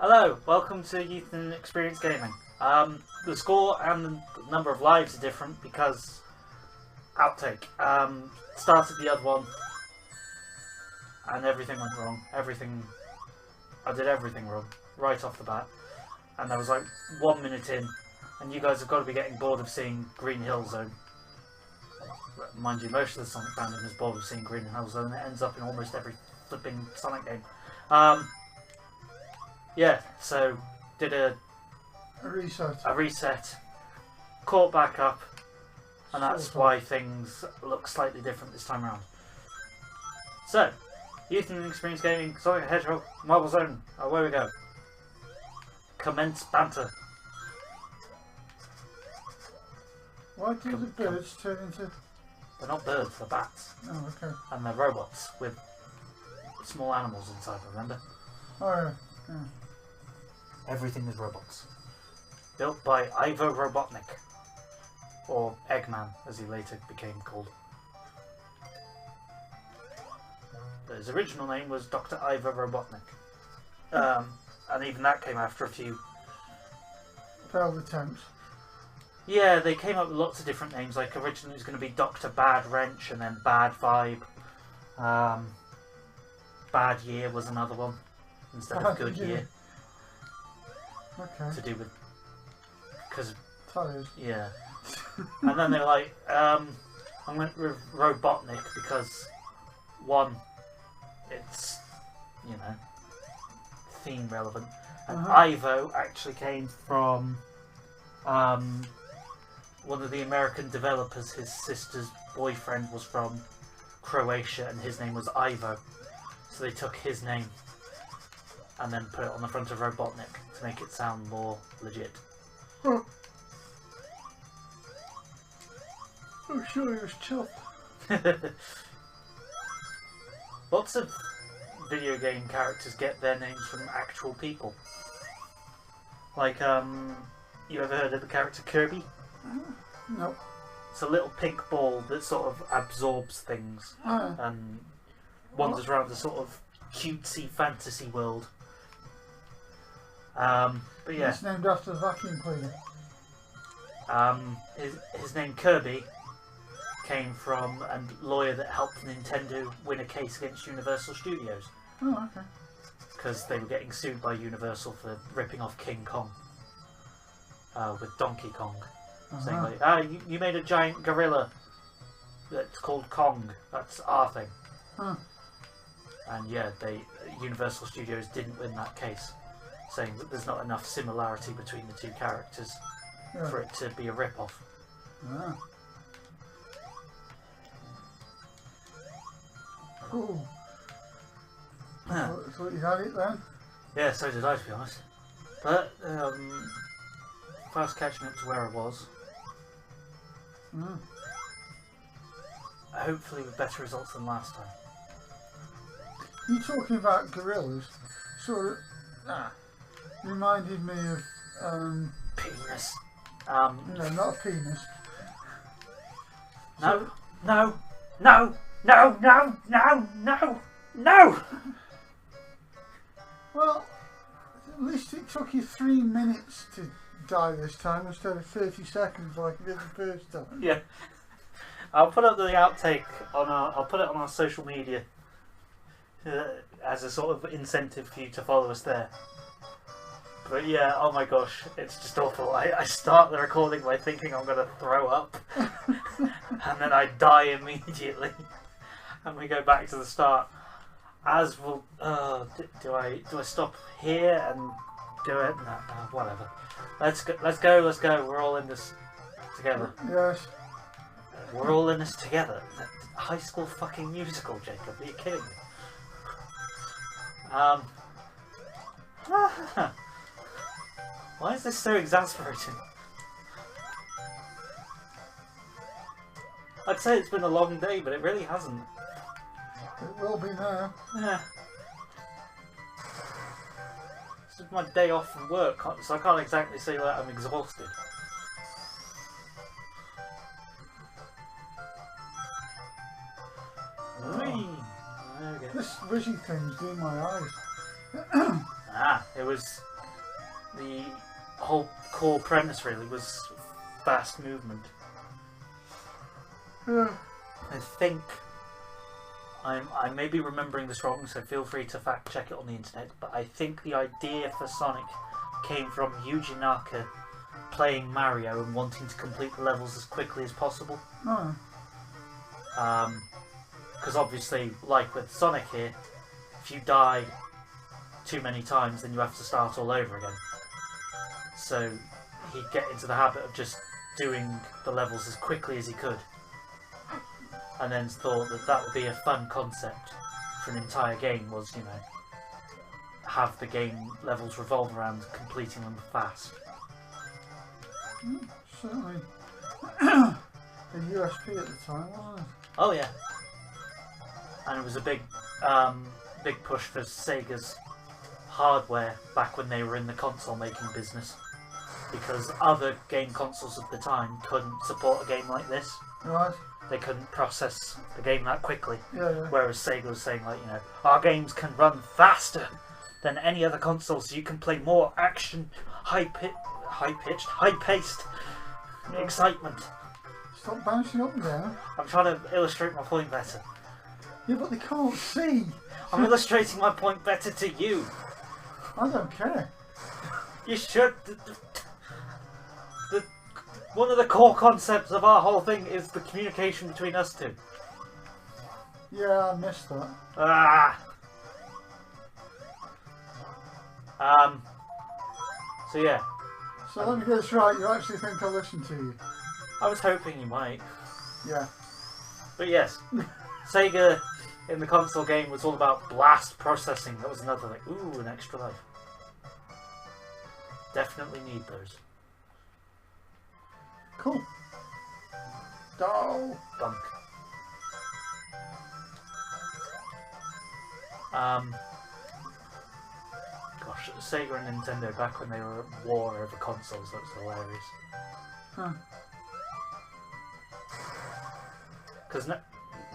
Hello, welcome to Youth and Experience Gaming. The score and the number of lives are different because outtake. Started the other one and everything went wrong. I did everything wrong right off the bat, and there was like 1 minute in, and you guys have got to be getting bored of seeing Green Hill Zone. Mind you, most of the Sonic fandom is bored of seeing Green Hill Zone. It ends up in almost every flipping Sonic game. Yeah, so did a reset, caught back up, and that's why things look slightly different this time around. So, Youth and Experience Gaming, Sonic Hedgehog, Marble Zone, away we go. Commence banter. Why do the birds turn into... They're not birds, they're bats. Oh, okay. And they're robots with small animals inside, remember? Oh, yeah. Everything is robots. Built by Ivo Robotnik. Or Eggman, as he later became called. But his original name was Dr. Ivo Robotnik. And even that came after a few failed attempts. Yeah, they came up with lots of different names. Like originally it was going to be Dr. Bad Wrench, and then Bad Vibe. Bad Year was another one instead of Good Year. Okay. To do with because tires. Yeah. And then they're like, I went with Robotnik because one, it's theme relevant, and Ivo actually came from one of the American developers. His sister's boyfriend was from Croatia, and his name was Ivo, so they took his name and then put it on the front of Robotnik to make it sound more legit. Oh, I'm sure he was chuffed. Lots of video game characters get their names from actual people. Like, you ever heard of the character Kirby? No. It's a little pink ball that sort of absorbs things and wanders around a sort of cutesy fantasy world. But yeah. It's named after the vacuum cleaner. His name Kirby came from a lawyer that helped Nintendo win a case against Universal Studios. Oh, okay. Because they were getting sued by Universal for ripping off King Kong with Donkey Kong. Saying like, you made a giant gorilla that's called Kong, that's our thing. And yeah, Universal Studios didn't win that case, saying that there's not enough similarity between the two characters for it to be a rip-off. Cool. Thought you had it then? Yeah, so did I, to be honest. But fast catching up to where I was. Hopefully with better results than last time. You talking about gorillas sort of reminded me of penis. No, not a penis. No, no, no, no, no, no, no, no! Well, at least it took you 3 minutes to die this time instead of 30 seconds like it did the first time. Yeah. I'll put up the outtake on I'll put it on our social media as a sort of incentive for you to follow us there. But yeah, oh my gosh, it's just awful. I start the recording by thinking I'm going to throw up, and then I die immediately, and we go back to the start. As will, do I stop here and do it? No, whatever. Let's go. We're all in this together. Yes. We're all in this together. High School fucking musical, Jacob. Are you kidding me? Why is this so exasperating? I'd say it's been a long day, but it really hasn't. It will be now. Yeah. This is my day off from work, so I can't exactly say that I'm exhausted. This vision thing's doing my eyes. It was the whole core premise really was fast movement. Yeah. I think I may be remembering this wrong, so feel free to fact check it on the internet, but I think the idea for Sonic came from Yuji Naka playing Mario and wanting to complete the levels as quickly as possible. Oh. Because obviously, like with Sonic here, if you die too many times, then you have to start all over again. So he'd get into the habit of just doing the levels as quickly as he could, and then thought that that would be a fun concept for an entire game, was, you know, have the game levels revolve around completing them fast. Certainly a USP at the time, wasn't it? Oh yeah, and it was a big push for Sega's hardware back when they were in the console making business, because other game consoles of the time couldn't support a game like this. Right. They couldn't process the game that quickly. Yeah, yeah. Whereas Sega was saying, like, you know, our games can run faster than any other console, so you can play more action, high-paced Yeah. excitement. Stop bouncing up and down. I'm trying to illustrate my point better. Yeah, but they can't see. I'm illustrating my point better to you. I don't care. You should. One of the core concepts of our whole thing is the communication between us two. Yeah, I missed that. Ah. So yeah, So let me get this right. You actually think I'll listen to you? I was hoping you might. Yeah. But yes, Sega in the console game was all about blast processing. That was another like, ooh, an extra life. Definitely need those. Cool. Oh. Bunk. Gosh, Sega and Nintendo back when they were at war over consoles, that was hilarious. Huh. Because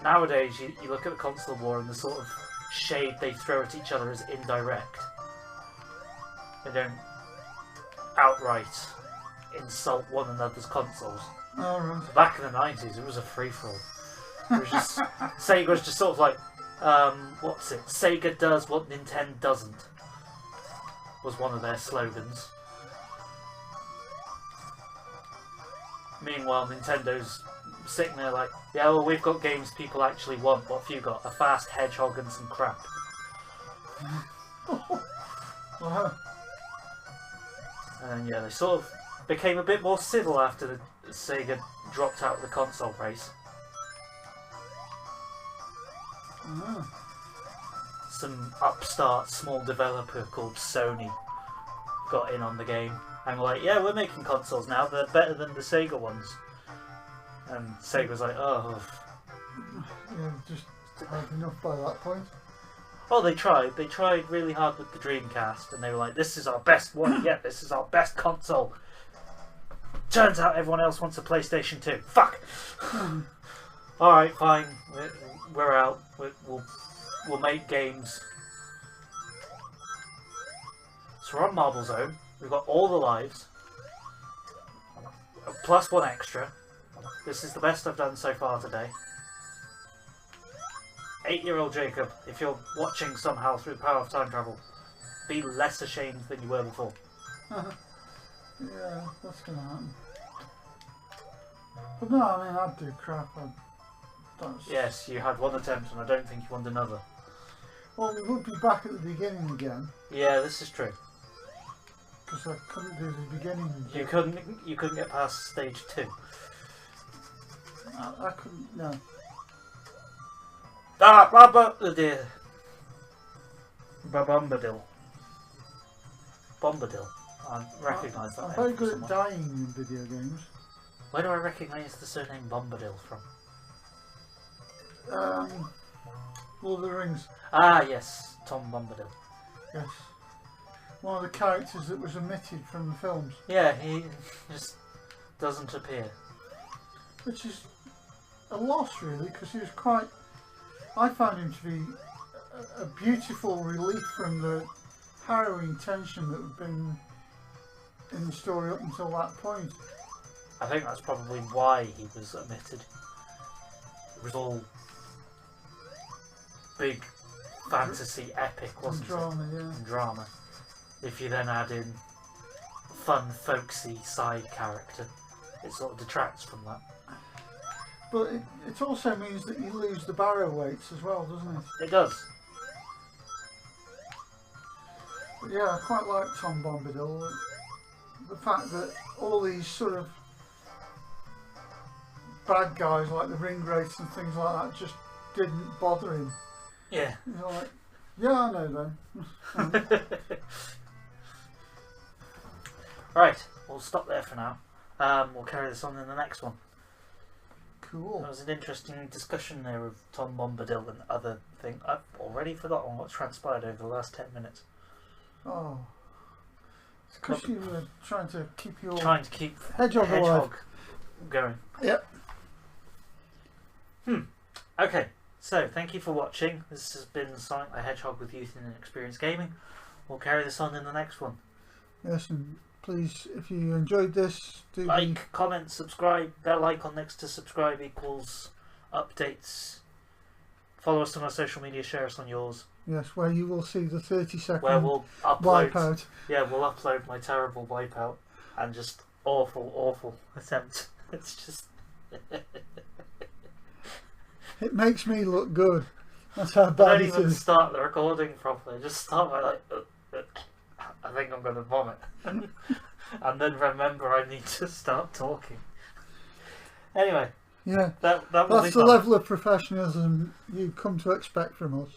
nowadays you look at the console war and the sort of shade they throw at each other is indirect. They don't outright insult one another's consoles. All right. Back in the 90s, it was a free-for-all. It was just Sega was just sort of like, what's it? Sega does what Nintendo doesn't, was one of their slogans. Meanwhile, Nintendo's sitting there like, yeah, well, we've got games people actually want. What have you got? A fast Hedgehog and some crap. Wow. And yeah, they sort of became a bit more civil after the Sega dropped out of the console race. Some upstart small developer called Sony got in on the game and were like, yeah, we're making consoles now, they're better than the Sega ones. And Sega was like, oh. Yeah, just had enough by that point. Oh, they tried really hard with the Dreamcast, and they were like, this is our best one yet, this is our best console. Turns out everyone else wants a PlayStation 2. Fuck! Alright, fine, we're out, we'll make games. So we're on Marble Zone, we've got all the lives, plus one extra. This is the best I've done so far today. 8-year-old Jacob, if you're watching somehow through the power of time travel, be less ashamed than you were before. Yeah, that's gonna happen. But no, I mean, I'd do crap. Yes, you had one attempt and I don't think you want another. Well, we would be back at the beginning again. Yeah, this is true. Because I couldn't do the beginning. You couldn't get past stage 2. I couldn't, no. Ah, Bombadil. Bombadil. I recognise that. I'm very good somewhere. at dying in video games. Where do I recognise the surname Bombadil from? Lord of the Rings. Ah, yes, Tom Bombadil. Yes. One of the characters that was omitted from the films. Yeah, he just doesn't appear. Which is a loss, really, because he was quite... I found him to be a beautiful relief from the harrowing tension that had been in the story up until that point. I think that's probably why he was omitted. It was all big fantasy epic, wasn't Drama, it? yeah. And drama. If you then add in fun, folksy side character, it sort of detracts from that. But it also means that you lose the barrow weights as well, doesn't it? It does. But yeah, I quite like Tom Bombadil. The fact that all these sort of bad guys like the Ringwraiths and things like that just didn't bother him. Yeah. He's like, yeah, I know them. Right, we'll stop there for now. We'll carry this on in the next one. Cool. That was an interesting discussion there of Tom Bombadil and other things. I've already forgotten what transpired over the last 10 minutes. Oh. It's because you were trying to keep your Hedgehog alive. Going. Yep. Okay, so thank you for watching. This has been Sonic the Hedgehog with Youth in Inexperience Gaming. We'll carry this on in the next one. Yes, and please, if you enjoyed this, do Like, comment, subscribe. Bell icon next to subscribe equals updates. Follow us on our social media, share us on yours. Yes, where you will see the 30-second Where we'll upload. wipeout. Yeah, we'll upload my terrible wipeout and just awful attempt. It's just. It makes me look good. That's how I bad don't it even is. start the recording properly. Just start by like, I think I'm going to vomit, and then remember I need to start talking. Anyway, Yeah, that will that's be the fun. level of professionalism you come to expect from us.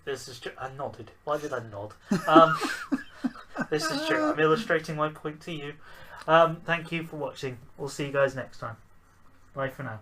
This is true. I nodded. Why did I nod? This is true. I'm illustrating my point to you. Thank you for watching. We'll see you guys next time. Bye for now.